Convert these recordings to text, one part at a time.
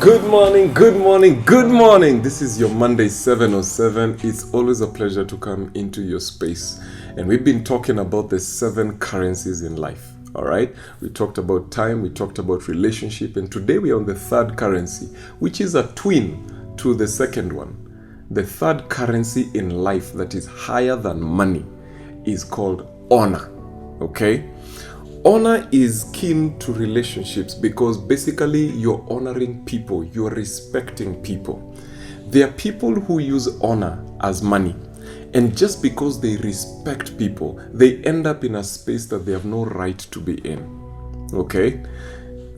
Good morning, good morning, good morning. This is your Monday 707. It's always a pleasure to come into your space. And we've been talking about the 7 currencies in life. All right? We talked about time, we talked about relationship, and today we are on the 3rd currency, which is a twin to the 2nd one. The 3rd currency in life that is higher than money is called honor. Okay? Honor is keen to relationships because basically you're honoring people, you're respecting people. There are people who use honor as money, and just because they respect people, they end up in a space that they have no right to be in. Okay?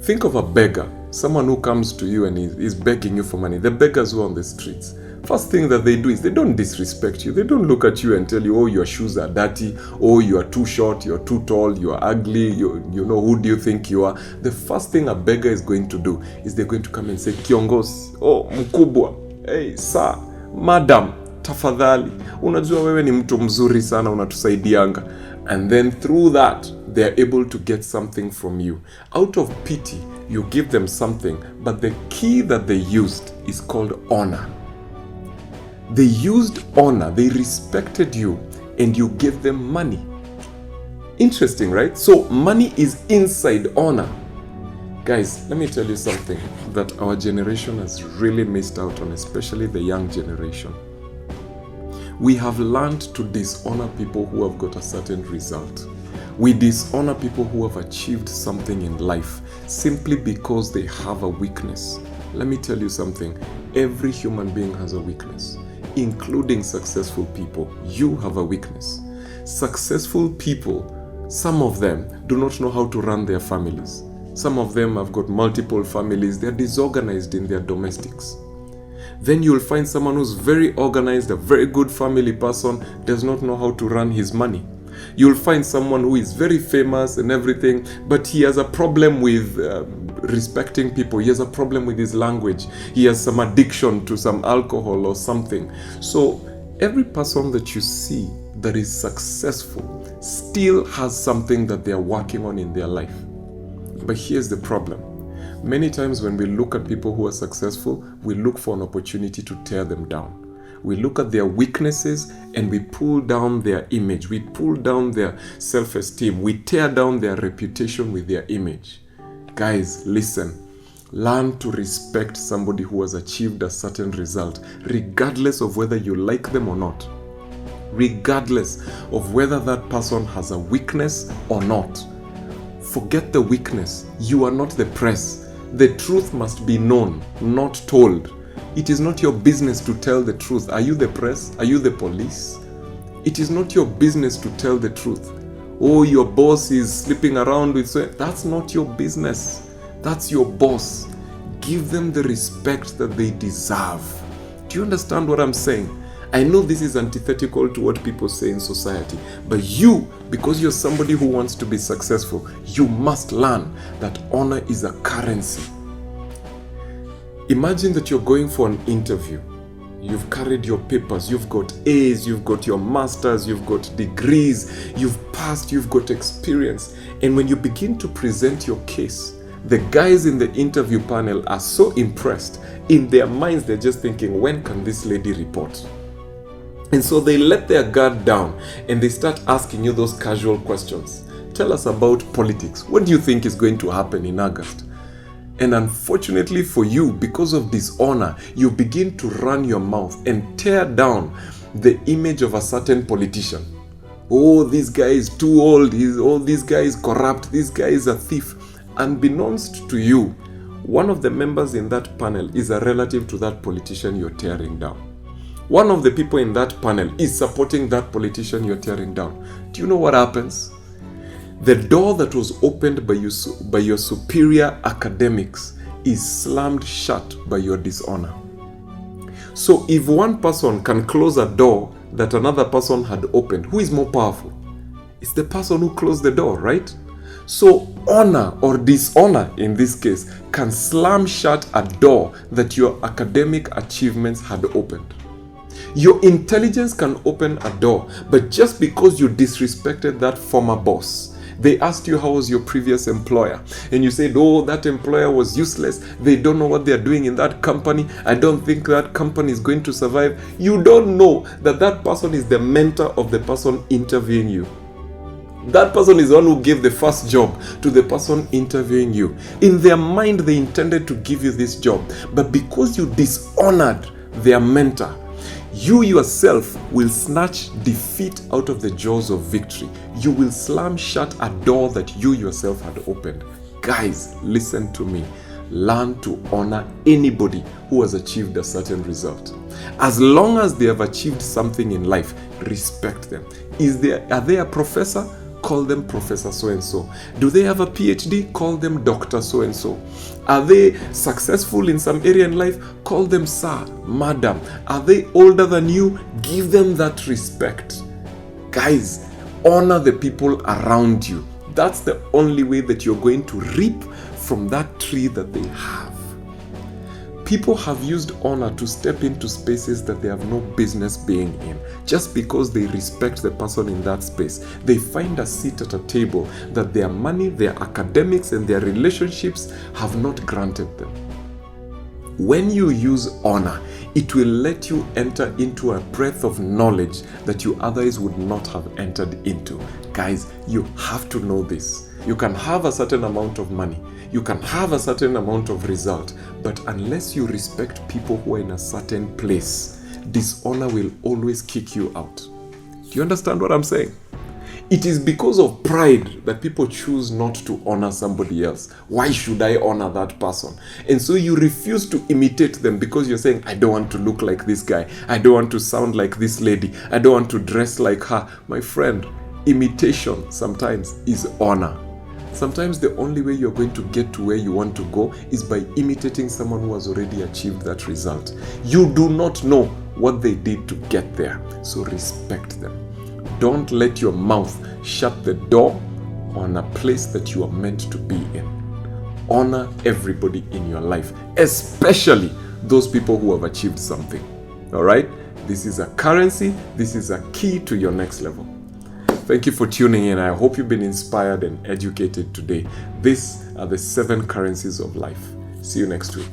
Think of a beggar, someone who comes to you and is begging you for money. The beggars who are on the streets. First thing that they do is they don't disrespect you. They don't look at you and tell you, oh, your shoes are dirty, oh, you are too short, you're too tall, you are ugly, you know, who do you think you are? The first thing a beggar is going to do is they're going to come and say, Kiongozi, oh, mkubwa, hey, sir, madam, tafadhali, unajua wewe ni mtu mzuri sana, unatusaidianga. And then through that, they're able to get something from you. Out of pity, you give them something, but the key that they used is called honor. They used honor, they respected you, and you gave them money. Interesting, right? So money is inside honor. Guys, let me tell you something that our generation has really missed out on, especially the young generation. We have learned to dishonor people who have got a certain result. We dishonor people who have achieved something in life simply because they have a weakness. Let me tell you something. Every human being has a weakness, including successful people. You have a weakness. Successful people, some of them do not know how to run their families. Some of them have got multiple families. They're disorganized in their domestics. Then you'll find someone who's very organized, a very good family person, does not know how to run his money. You'll find someone who is very famous and everything, but he has a problem with respecting people. He has a problem with his language. He has some addiction to some alcohol or something. So every person that you see that is successful still has something that they are working on in their life. But here's the problem. Many times when we look at people who are successful, we look for an opportunity to tear them down. We look at their weaknesses and we pull down their image. We pull down their self-esteem. We tear down their reputation with their image. Guys, listen. Learn to respect somebody who has achieved a certain result, regardless of whether you like them or not. Regardless of whether that person has a weakness or not. Forget the weakness. You are not the press. The truth must be known, not told. It is not your business to tell the truth. Are you the press? Are you the police? It is not your business to tell the truth. Oh, your boss is sleeping around with... That's not your business. That's your boss. Give them the respect that they deserve. Do you understand what I'm saying? I know this is antithetical to what people say in society, but you, because you're somebody who wants to be successful, you must learn that honor is a currency. Imagine that you're going for an interview. You've carried your papers, you've got A's, you've got your masters, you've got degrees, you've passed, you've got experience. And when you begin to present your case, the guys in the interview panel are so impressed. In their minds, they're just thinking, when can this lady report? And so they let their guard down and they start asking you those casual questions. Tell us about politics. What do you think is going to happen in August? And unfortunately for you, because of dishonor, you begin to run your mouth and tear down the image of a certain politician. Oh, this guy is too old. This guy is corrupt. This guy is a thief. Unbeknownst to you, one of the members in that panel is a relative to that politician you're tearing down. One of the people in that panel is supporting that politician you're tearing down. Do you know what happens? The door that was opened by your superior academics is slammed shut by your dishonor. So if one person can close a door that another person had opened, who is more powerful? It's the person who closed the door, right? So honor or dishonor in this case can slam shut a door that your academic achievements had opened. Your intelligence can open a door, but just because you disrespected that former boss, They asked you how was your previous employer, and you said, oh, that employer was useless. They don't know what they're doing in that company. I don't think that company is going to survive. You don't know that that person is the mentor of the person interviewing you. That person is the one who gave the first job to the person interviewing you. In their mind, they intended to give you this job, but because you dishonored their mentor, you yourself will snatch defeat out of the jaws of victory. You will slam shut a door that you yourself had opened. Guys, listen to me. Learn to honor anybody who has achieved a certain result. As long as they have achieved something in life, respect them. Are they a professor? Call them Professor so-and-so. Do they have a PhD? Call them Dr. so-and-so. Are they successful in some area in life? Call them Sir, Madam. Are they older than you? Give them that respect. Guys, honor the people around you. That's the only way that you're going to reap from that tree that they have. People have used honor to step into spaces that they have no business being in. Just because they respect the person in that space, they find a seat at a table that their money, their academics, and their relationships have not granted them. When you use honor, it will let you enter into a breadth of knowledge that you otherwise would not have entered into. Guys, you have to know this. You can have a certain amount of money. You can have a certain amount of result. But unless you respect people who are in a certain place, dishonor will always kick you out. Do you understand what I'm saying? It is because of pride that people choose not to honor somebody else. Why should I honor that person? And so you refuse to imitate them because you're saying, I don't want to look like this guy. I don't want to sound like this lady. I don't want to dress like her. My friend, imitation sometimes is honor. Sometimes the only way you're going to get to where you want to go is by imitating someone who has already achieved that result. You do not know what they did to get there, so respect them. Don't let your mouth shut the door on a place that you are meant to be in. Honor everybody in your life, especially those people who have achieved something. All right? This is a currency. This is a key to your next level. Thank you for tuning in. I hope you've been inspired and educated today. These are the 7 currencies of life. See you next week.